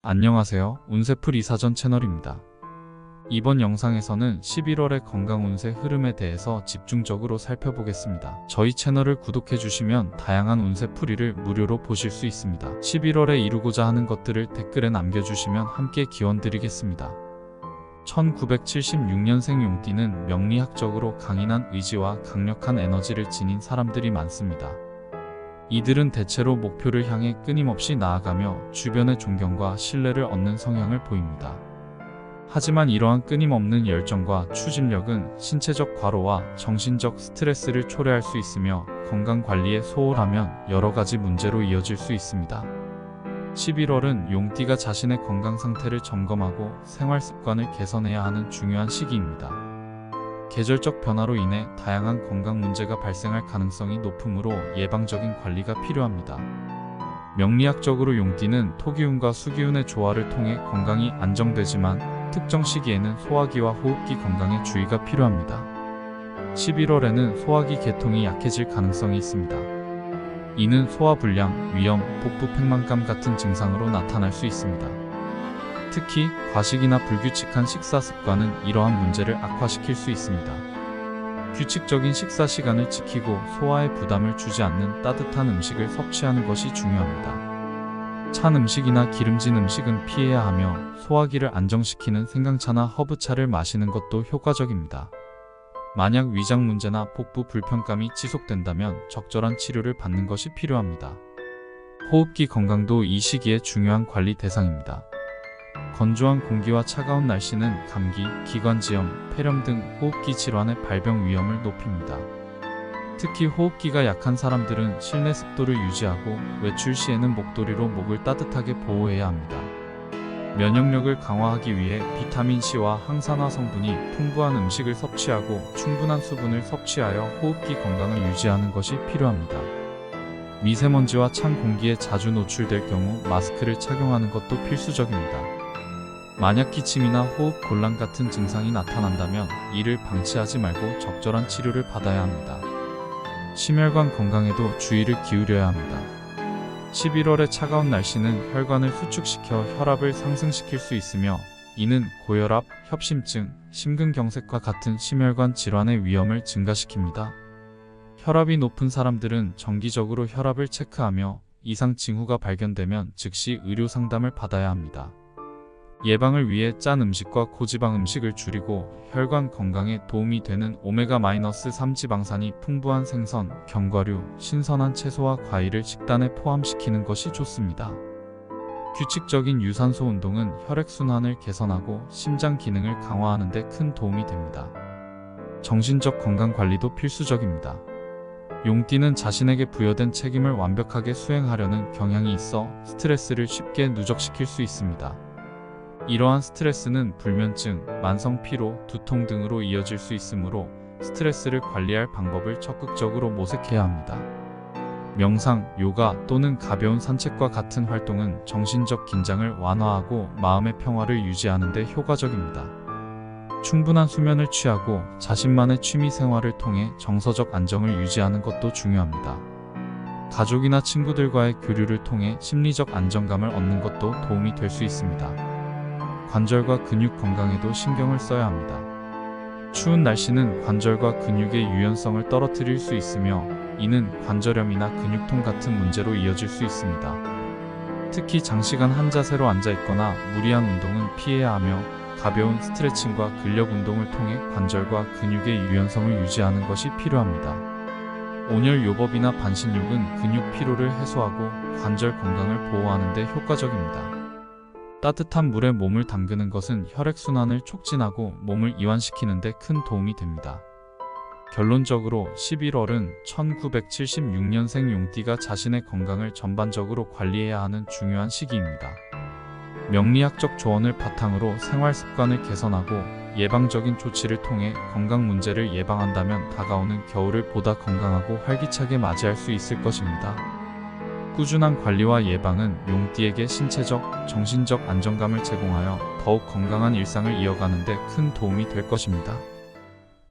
안녕하세요. 운세풀 이사전 채널입니다. 이번 영상에서는 11월의 건강 운세 흐름에 대해서 집중적으로 살펴보겠습니다. 저희 채널을 구독해주시면 다양한 운세풀이를 무료로 보실 수 있습니다. 11월에 이루고자 하는 것들을 댓글에 남겨주시면 함께 기원드리겠습니다. 1976년생 용띠는 명리학적으로 강인한 의지와 강력한 에너지를 지닌 사람들이 많습니다. 이들은 대체로 목표를 향해 끊임없이 나아가며 주변의 존경과 신뢰를 얻는 성향을 보입니다. 하지만 이러한 끊임없는 열정과 추진력은 신체적 과로와 정신적 스트레스를 초래할 수 있으며 건강관리에 소홀하면 여러가지 문제로 이어질 수 있습니다. 11월은 용띠가 자신의 건강 상태를 점검하고 생활 습관을 개선해야 하는 중요한 시기입니다. 계절적 변화로 인해 다양한 건강 문제가 발생할 가능성이 높으므로 예방적인 관리가 필요합니다. 명리학적으로 용띠는 토기운과 수기운의 조화를 통해 건강이 안정되지만 특정 시기에는 소화기와 호흡기 건강에 주의가 필요합니다. 11월에는 소화기 계통이 약해질 가능성이 있습니다. 이는 소화불량, 위염, 복부 팽만감 같은 증상으로 나타날 수 있습니다. 특히 과식이나 불규칙한 식사 습관은 이러한 문제를 악화시킬 수 있습니다. 규칙적인 식사 시간을 지키고 소화에 부담을 주지 않는 따뜻한 음식을 섭취하는 것이 중요합니다. 찬 음식이나 기름진 음식은 피해야 하며 소화기를 안정시키는 생강차나 허브차를 마시는 것도 효과적입니다. 만약 위장 문제나 복부 불편감이 지속된다면 적절한 치료를 받는 것이 필요합니다. 호흡기 건강도 이 시기에 중요한 관리 대상입니다. 건조한 공기와 차가운 날씨는 감기, 기관지염, 폐렴 등 호흡기 질환의 발병 위험을 높입니다. 특히 호흡기가 약한 사람들은 실내 습도를 유지하고 외출 시에는 목도리로 목을 따뜻하게 보호해야 합니다. 면역력을 강화하기 위해 비타민C와 항산화 성분이 풍부한 음식을 섭취하고 충분한 수분을 섭취하여 호흡기 건강을 유지하는 것이 필요합니다. 미세먼지와 찬 공기에 자주 노출될 경우 마스크를 착용하는 것도 필수적입니다. 만약 기침이나 호흡 곤란 같은 증상이 나타난다면 이를 방치하지 말고 적절한 치료를 받아야 합니다. 심혈관 건강에도 주의를 기울여야 합니다. 11월의 차가운 날씨는 혈관을 수축시켜 혈압을 상승시킬 수 있으며 이는 고혈압, 협심증, 심근경색과 같은 심혈관 질환의 위험을 증가시킵니다. 혈압이 높은 사람들은 정기적으로 혈압을 체크하며 이상 징후가 발견되면 즉시 의료 상담을 받아야 합니다. 예방을 위해 짠 음식과 고지방 음식을 줄이고 혈관 건강에 도움이 되는 오메가-3 지방산이 풍부한 생선, 견과류, 신선한 채소와 과일을 식단에 포함시키는 것이 좋습니다. 규칙적인 유산소 운동은 혈액순환을 개선하고 심장 기능을 강화하는 데 큰 도움이 됩니다. 정신적 건강 관리도 필수적입니다. 용띠는 자신에게 부여된 책임을 완벽하게 수행하려는 경향이 있어 스트레스를 쉽게 누적시킬 수 있습니다. 이러한 스트레스는 불면증, 만성 피로, 두통 등으로 이어질 수 있으므로 스트레스를 관리할 방법을 적극적으로 모색해야 합니다. 명상, 요가 또는 가벼운 산책과 같은 활동은 정신적 긴장을 완화하고 마음의 평화를 유지하는 데 효과적입니다. 충분한 수면을 취하고 자신만의 취미 생활을 통해 정서적 안정을 유지하는 것도 중요합니다. 가족이나 친구들과의 교류를 통해 심리적 안정감을 얻는 것도 도움이 될 수 있습니다. 관절과 근육 건강에도 신경을 써야 합니다. 추운 날씨는 관절과 근육의 유연성을 떨어뜨릴 수 있으며 이는 관절염이나 근육통 같은 문제로 이어질 수 있습니다. 특히 장시간 한 자세로 앉아 있거나 무리한 운동은 피해야 하며 가벼운 스트레칭과 근력 운동을 통해 관절과 근육의 유연성을 유지하는 것이 필요합니다. 온열 요법이나 반신욕은 근육 피로를 해소하고 관절 건강을 보호하는 데 효과적입니다. 따뜻한 물에 몸을 담그는 것은 혈액순환을 촉진하고 몸을 이완시키는 데 큰 도움이 됩니다. 결론적으로 11월은 1976년생 용띠가 자신의 건강을 전반적으로 관리해야 하는 중요한 시기입니다. 명리학적 조언을 바탕으로 생활 습관을 개선하고 예방적인 조치를 통해 건강 문제를 예방한다면 다가오는 겨울을 보다 건강하고 활기차게 맞이할 수 있을 것입니다. 꾸준한 관리와 예방은 용띠에게 신체적, 정신적 안정감을 제공하여 더욱 건강한 일상을 이어가는 데 큰 도움이 될 것입니다.